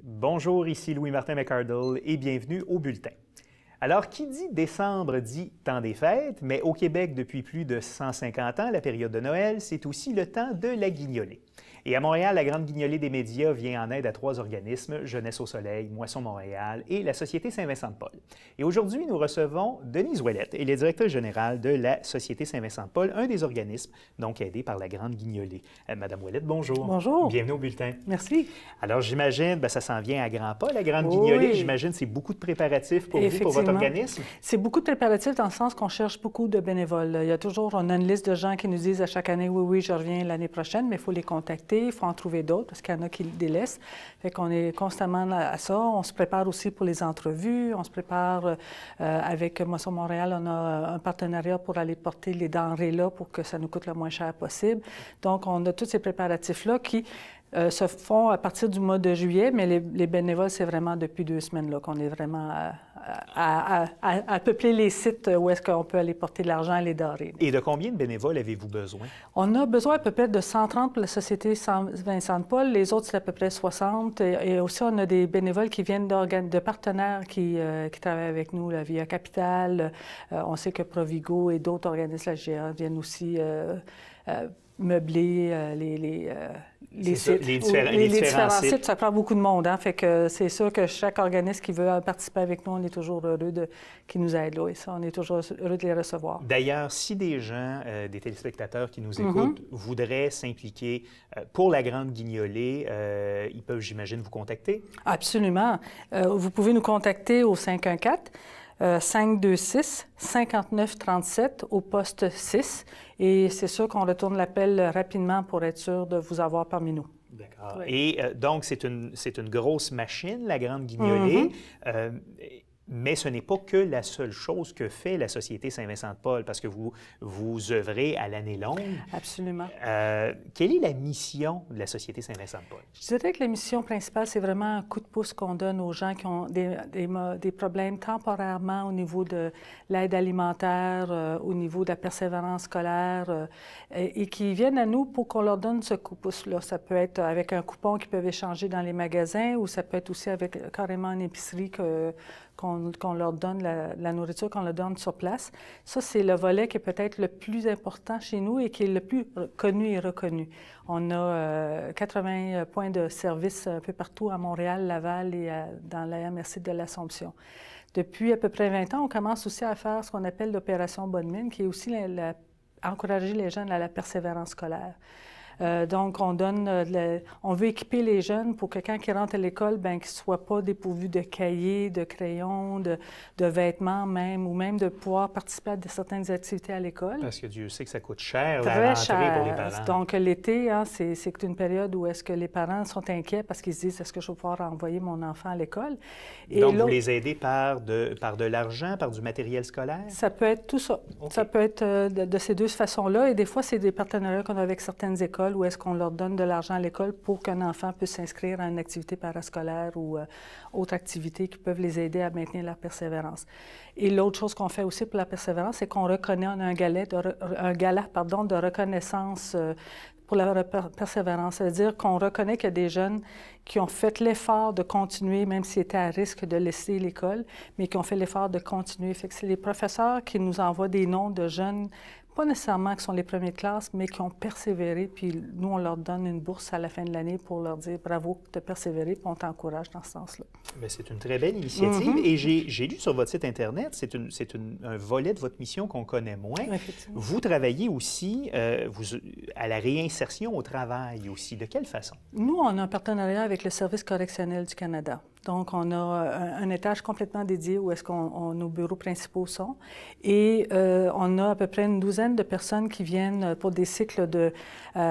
Bonjour, ici Louis-Martin McArdle et bienvenue au Bulletin. Alors, qui dit décembre dit temps des fêtes, mais au Québec, depuis plus de 150 ans, la période de Noël, c'est aussi le temps de la guignolée. Et à Montréal, la Grande Guignolée des médias vient en aide à 3 organismes, Jeunesse au Soleil, Moisson Montréal et la Société Saint-Vincent-de-Paul. Et aujourd'hui, nous recevons Denise Ouellette, elle est directrice générale de la Société Saint-Vincent-de-Paul, un des organismes donc aidés par la Grande Guignolée. Madame Ouellette, bonjour. Bonjour. Bienvenue au Bulletin. Merci. Alors, j'imagine, ça s'en vient à grands pas, la Grande Guignolée. Oui. J'imagine c'est beaucoup de préparatifs pour vous, pour votre organisme. C'est beaucoup de préparatifs dans le sens qu'on cherche beaucoup de bénévoles. Il y a toujours, on a une liste de gens qui nous disent à chaque année, oui, je reviens l'année prochaine, mais il faut les contacter, il faut en trouver d'autres parce qu'il y en a qui le délaissent. Fait qu'on est constamment à ça. On se prépare aussi pour les entrevues. On se prépare avec Moisson Montréal. On a un partenariat pour aller porter les denrées là pour que ça nous coûte le moins cher possible. Donc, on a tous ces préparatifs-là qui se font à partir du mois de juillet, mais les bénévoles, c'est vraiment depuis 2 semaines là, qu'on est vraiment à peupler les sites où est-ce qu'on peut aller porter de l'argent et les denrées. Et de combien de bénévoles avez-vous besoin? On a besoin à peu près de 130 pour la Société Saint-Vincent-de-Paul. Les autres, c'est à peu près 60. Et aussi, on a des bénévoles qui viennent de partenaires qui travaillent avec nous, là, via Capital. On sait que Provigo et d'autres organismes, la GA, viennent aussi meubler les sites. Les différents sites. Ça prend beaucoup de monde. Hein? Fait que c'est sûr que chaque organisme qui veut participer avec nous, on est toujours heureux qu'ils nous aident là. Et ça, on est toujours heureux de les recevoir. D'ailleurs, si des gens, des téléspectateurs qui nous écoutent, voudraient s'impliquer pour la Grande Guignolée, ils peuvent, j'imagine, vous contacter? Absolument. Vous pouvez nous contacter au 514-526-5937 au poste 6. Et c'est sûr qu'on retourne l'appel rapidement pour être sûr de vous avoir parmi nous. D'accord. Oui. Et donc, c'est une grosse machine, la Grande Guignolée. Mais ce n'est pas que la seule chose que fait la Société Saint-Vincent-de-Paul, parce que vous œuvrez à l'année longue. Absolument. Quelle est la mission de la Société Saint-Vincent-de-Paul? Je dirais que la mission principale, c'est vraiment un coup de pouce qu'on donne aux gens qui ont des problèmes temporairement au niveau de l'aide alimentaire, au niveau de la persévérance scolaire, et qui viennent à nous pour qu'on leur donne ce coup de pouce-là. Ça peut être avec un coupon qu'ils peuvent échanger dans les magasins ou ça peut être aussi avec carrément une épicerie qu'on leur donne la nourriture, qu'on leur donne sur place. Ça, c'est le volet qui est peut-être le plus important chez nous et qui est le plus connu et reconnu. On a 80 points de service un peu partout à Montréal, Laval et dans la MRC de l'Assomption. Depuis à peu près 20 ans, on commence aussi à faire ce qu'on appelle l'opération Bonne Mine, qui est aussi encourager les jeunes à la persévérance scolaire. Donc, on veut équiper les jeunes pour que quand ils rentrent à l'école, qu'ils ne soient pas dépourvus de cahiers, de crayons, de vêtements même, ou même de pouvoir participer à certaines activités à l'école. Parce que Dieu sait que ça coûte cher, Très la rentrée cher. pour les parents. Donc, l'été, hein, c'est une période où est-ce que les parents sont inquiets parce qu'ils se disent, est-ce que je vais pouvoir envoyer mon enfant à l'école? Donc, vous les aidez par de l'argent, par du matériel scolaire? Ça peut être tout ça. Okay. Ça peut être de ces deux façons-là. Et des fois, c'est des partenariats qu'on a avec certaines écoles où est-ce qu'on leur donne de l'argent à l'école pour qu'un enfant puisse s'inscrire à une activité parascolaire ou autre activité qui peuvent les aider à maintenir leur persévérance. Et l'autre chose qu'on fait aussi pour la persévérance, c'est qu'on reconnaît, on a un gala de reconnaissance pour la persévérance. C'est-à-dire qu'on reconnaît qu'il y a des jeunes qui ont fait l'effort de continuer, même s'ils étaient à risque de laisser l'école, mais qui ont fait l'effort de continuer. Fait que c'est les professeurs qui nous envoient des noms de jeunes, pas nécessairement qui sont les premiers de classe, mais qui ont persévéré. Puis nous, on leur donne une bourse à la fin de l'année pour leur dire bravo de persévérer, puis on t'encourage dans ce sens-là. Bien, c'est une très belle initiative. Et j'ai lu sur votre site Internet, c'est un volet de votre mission qu'on connaît moins. Vous travaillez aussi à la réinsertion au travail aussi. De quelle façon? Nous, on a un partenariat avec le Service correctionnel du Canada. Donc, on a un étage complètement dédié où est-ce qu'on nos bureaux principaux sont. Et on a à peu près une douzaine de personnes qui viennent pour des cycles de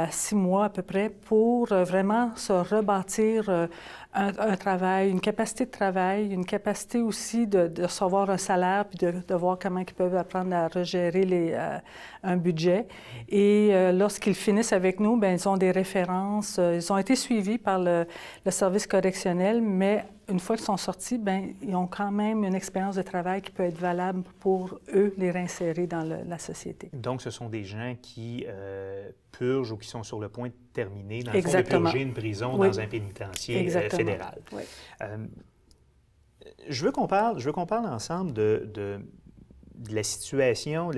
6 mois à peu près pour vraiment se rebâtir un travail, une capacité de travail, une capacité aussi de recevoir un salaire puis de voir comment ils peuvent apprendre à regérer un budget. Et lorsqu'ils finissent avec nous, bien, ils ont des références. Ils ont été suivis par le service correctionnel, mais une fois qu'ils sont sortis, bien, ils ont quand même une expérience de travail qui peut être valable pour eux, les réinsérer dans la société. Donc, ce sont des gens qui purgent ou qui sont sur le point de terminer, dans le fond, de purger une prison dans un pénitentiaire fédéral. Oui. Je veux qu'on parle ensemble de la situation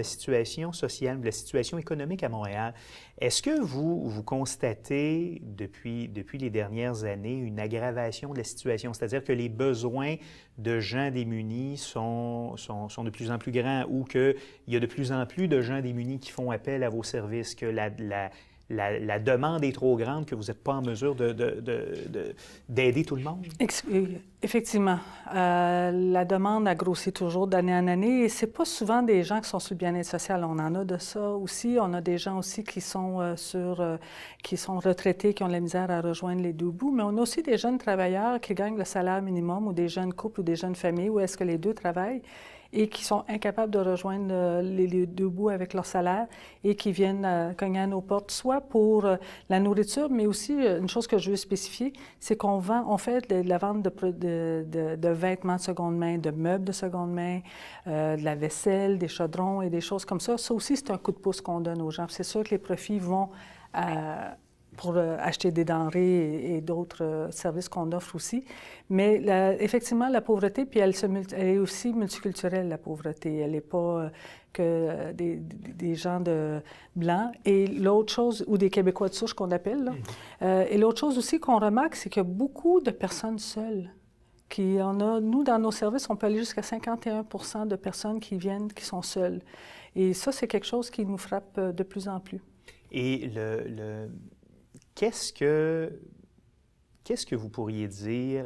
sociale, de la situation économique à Montréal. Est-ce que vous constatez depuis les dernières années une aggravation de la situation? C'est-à-dire que les besoins de gens démunis sont de plus en plus grands ou qu'il y a de plus en plus de gens démunis qui font appel à vos services, que la demande est trop grande, que vous n'êtes pas en mesure d'aider tout le monde? Effectivement. La demande a grossi toujours d'année en année et ce n'est pas souvent des gens qui sont sur le bien-être social. On en a de ça aussi. On a des gens aussi qui sont retraités, qui ont de la misère à rejoindre les deux bouts, mais on a aussi des jeunes travailleurs qui gagnent le salaire minimum ou des jeunes couples ou des jeunes familles où est-ce que les deux travaillent et qui sont incapables de rejoindre les deux bouts avec leur salaire et qui viennent cogner à nos portes, soit pour la nourriture, mais aussi, une chose que je veux spécifier, c'est on fait de la vente de vêtements de seconde main, de meubles de seconde main, de la vaisselle, des chaudrons et des choses comme ça. Ça aussi, c'est un coup de pouce qu'on donne aux gens. C'est sûr que les profits vont pour acheter des denrées et d'autres services qu'on offre aussi. Mais effectivement, la pauvreté, puis elle est aussi multiculturelle, la pauvreté. Elle n'est pas que des gens de blancs. Et l'autre chose, ou des Québécois de souche qu'on appelle, là. Et l'autre chose aussi qu'on remarque, c'est qu'il y a beaucoup de personnes seules. Nous, dans nos services, on peut aller jusqu'à 51 % de personnes qui viennent, qui sont seules. Et ça, c'est quelque chose qui nous frappe de plus en plus. Et qu'est-ce que vous pourriez dire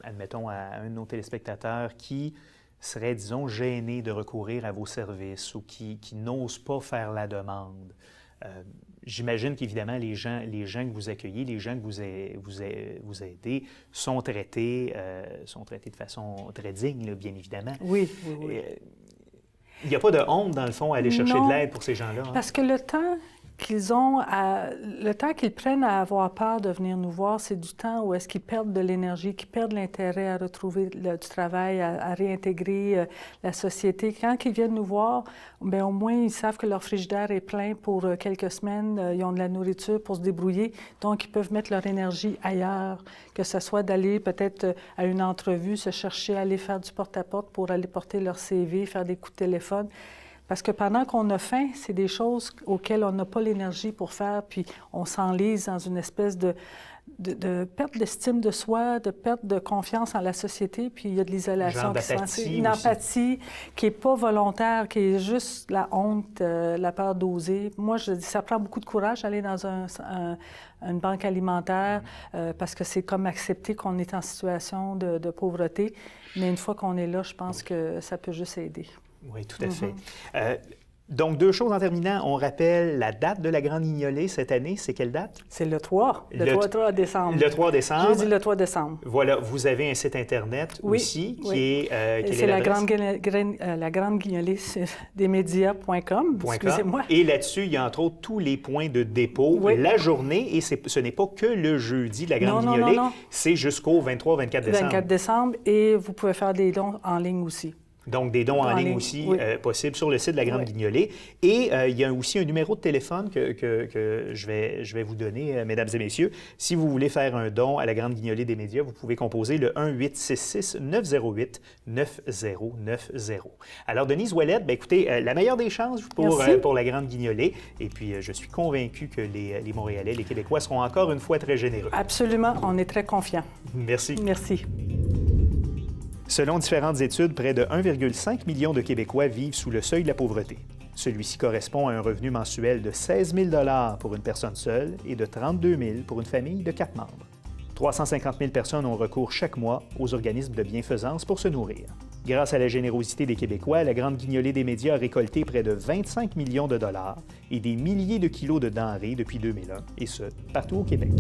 admettons, à un de nos téléspectateurs qui serait, disons, gêné de recourir à vos services ou qui n'ose pas faire la demande? J'imagine qu'évidemment, les gens que vous accueillez, les gens que vous aidez sont traités de façon très digne, là, bien évidemment. Oui. Il n'y a pas de honte, dans le fond, à aller chercher de l'aide pour ces gens-là. Hein? Parce que le temps qu'ils prennent à avoir peur de venir nous voir, c'est du temps où est-ce qu'ils perdent de l'énergie, qu'ils perdent l'intérêt à retrouver du travail, à réintégrer la société. Quand ils viennent nous voir, bien, au moins, ils savent que leur frigidaire est plein pour quelques semaines. Ils ont de la nourriture pour se débrouiller. Donc, ils peuvent mettre leur énergie ailleurs, que ce soit d'aller peut-être à une entrevue, se chercher, aller faire du porte-à-porte pour aller porter leur CV, faire des coups de téléphone. Parce que pendant qu'on a faim, c'est des choses auxquelles on n'a pas l'énergie pour faire, puis on s'enlise dans une espèce de perte d'estime de soi, de perte de confiance en la société, puis il y a de l'isolation qui s'en une empathie qui n'est pas volontaire, qui est juste la honte, la peur d'oser. Moi, je dis, ça prend beaucoup de courage d'aller dans une banque alimentaire parce que c'est comme accepter qu'on est en situation de pauvreté, mais une fois qu'on est là, je pense que ça peut juste aider. Oui, tout à fait. Donc, deux choses en terminant. On rappelle la date de la Grande Guignolée cette année. C'est quelle date? C'est le 3. Le 3 décembre. Le 3 décembre. Jeudi le 3 décembre. Voilà. Vous avez un site Internet aussi qui est... c'est la Grande Guignolée des médias.com. Excusez-moi. Et là-dessus, il y a entre autres tous les points de dépôt la journée. Et ce n'est pas que le jeudi de la Grande Guignolée. Non. C'est jusqu'au 23-24 décembre. 24 décembre. Et vous pouvez faire des dons en ligne aussi. Donc, des dons en ligne aussi possibles sur le site de la Grande Guignolée. Et il y a aussi un numéro de téléphone que je vais vous donner, mesdames et messieurs. Si vous voulez faire un don à la Grande Guignolée des médias, vous pouvez composer le 1-866-908-9090. Alors, Denise Ouellette, bien, écoutez, la meilleure des chances pour la Grande Guignolée. Et puis, je suis convaincu que les Montréalais, les Québécois seront encore une fois très généreux. Absolument. On est très confiants. Merci. Merci. Selon différentes études, près de 1,5 million de Québécois vivent sous le seuil de la pauvreté. Celui-ci correspond à un revenu mensuel de 16 000 $ pour une personne seule et de 32 000 pour une famille de 4 membres. 350 000 personnes ont recours chaque mois aux organismes de bienfaisance pour se nourrir. Grâce à la générosité des Québécois, la Grande Guignolée des médias a récolté près de 25 millions de dollars et des milliers de kilos de denrées depuis 2001, et ce, partout au Québec.